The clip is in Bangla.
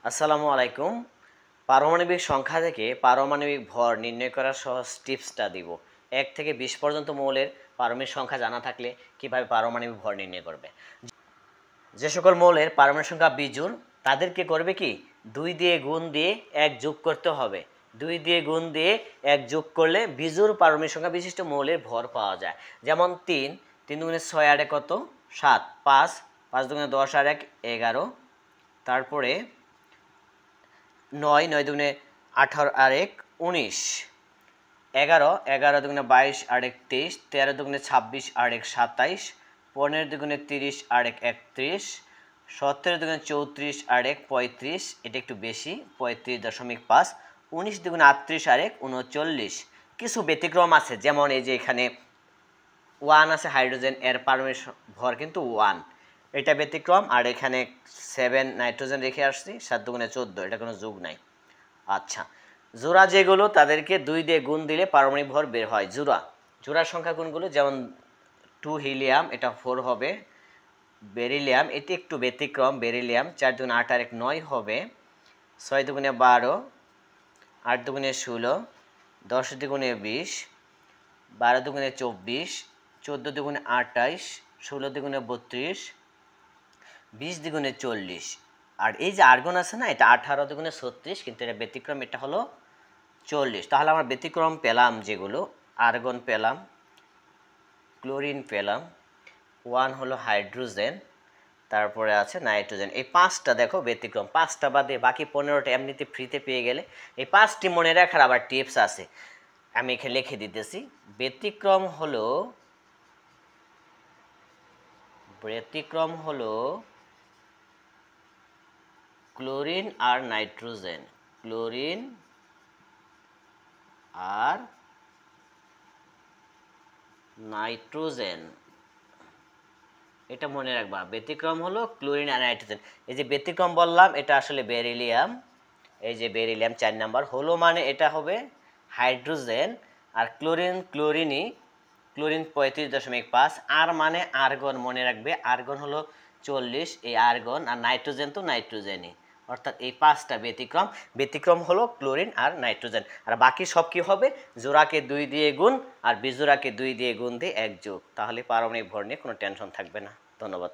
আসসালামু আলাইকুম। পারমাণবিক সংখ্যা থেকে পারমাণবিক ভর নির্ণয় করার সহজ টিপসটা দিব। 1 থেকে 20 পর্যন্ত মৌলের পারমাণবিক সংখ্যা জানা থাকলে কিভাবে পারমাণবিক ভর নির্ণয় করবে। যে সকল মৌলের পারমাণবিক সংখ্যা বিজোড় তাদেরকে করবে কি 2 দিয়ে গুণ দিয়ে 1 যোগ করতে হবে। 2 দিয়ে গুণ দিয়ে 1 যোগ করলে বিজোড় পারমাণবিক সংখ্যা বিশিষ্ট মৌলের ভর পাওয়া যায়। যেমন 3 3 দুগুণে 6 আর 1 কত 7, 5 5 দুগুণে 10 আর 1 11, তারপরে 9 9 দুগুণে 18 আর 1 19, 11 11 দুগুণে 22 আর 1 23, 13 দুগুণে 26 আর 1 27, 15 দুগুণে 30 আর 1 31, 17 দুগুণে 34 আর 1 35, এটা একটু বেশি 35.5, 19 দুগুণে 38 আর 1 39। কিছু ব্যতিক্রম আছে, যেমন এই যে এখানে 1 আছে হাইড্রোজেন, এর পারমাণবিক ভর কিন্তু 1, এটা ব্যতিক্রম। আর এখানে 7 নাইট্রোজেন রেখে আসছি, 7 দুগুণে 14, এটা কোনো যোগ নাই। আচ্ছা, জোড়া যেগুলো তাদেরকে 2 দিয়ে গুণ দিলে পারমাণবিক ভর বের হয়। জোড়ার সংখ্যা কোনগুলো, যেমন 2 হিলিয়াম, এটা 4 হবে। বেরিলিয়াম, এটি একটু ব্যতিক্রম, বেরিলিয়াম 4 দুগুণে 8 আর 1 9 হবে। 6 দুগুণে 12, 8 দুগুণে 16, 10 দুগুণে 20, 12 দুগুণে 24, 14 দুগুণে 28, 16 দুগুণে 32, 20 দ্বিগুণে 40। আর এই যে আর্গন আছে না, এটা 18 দুগুণে 36, কিন্তু এটা ব্যতিক্রম, এটা হলো 40। তাহলে আমরা ব্যতিক্রম পেলাম যেগুলো, আর্গন পেলাম, ক্লোরিন পেলাম, 1 হলো হাইড্রোজেন, তারপরে আছে নাইট্রোজেন। এই 5টা দেখো ব্যতিক্রম, 5টা বাদে বাকি 15টা এমনিতে ফ্রিতে পেয়ে গেলে। এই 5টি মনে রাখার আবার টিপস আছে, আমি এখানে লিখে দিতেছি। ব্যতিক্রম হলো ক্লোরিন আর নাইট্রোজেন, ক্লোরিন আর নাইট্রোজেন, এটা মনে রাখবা। ব্যতিক্রম হলো ক্লোরিন আর নাইট্রোজেন। এই যে ব্যতিক্রম বললাম, এটা আসলে বেরিলিয়াম, এই যে বেরিলিয়াম 4 নাম্বার হলো, মানে এটা হবে হাইড্রোজেন। আর ক্লোরিন ক্লোরিন 35.5, আর মানে আর্গন, মনে রাখবে আর্গন হলো 40, এই আর্গন। আর নাইট্রোজেন তো নাইট্রোজেনই, অর্থাৎ এই 5টা ব্যতিক্রম হলো ক্লোরিন আর নাইট্রোজেন। আর বাকি সব কি হবে, জোড়াকে 2 দিয়ে গুণ আর বিজোড়াকে 2 দিয়ে গুণ দিয়ে 1 যোগ, তাহলে পারমাণবিক ভর নিয়ে কোনো টেনশন থাকবে না। ধন্যবাদ।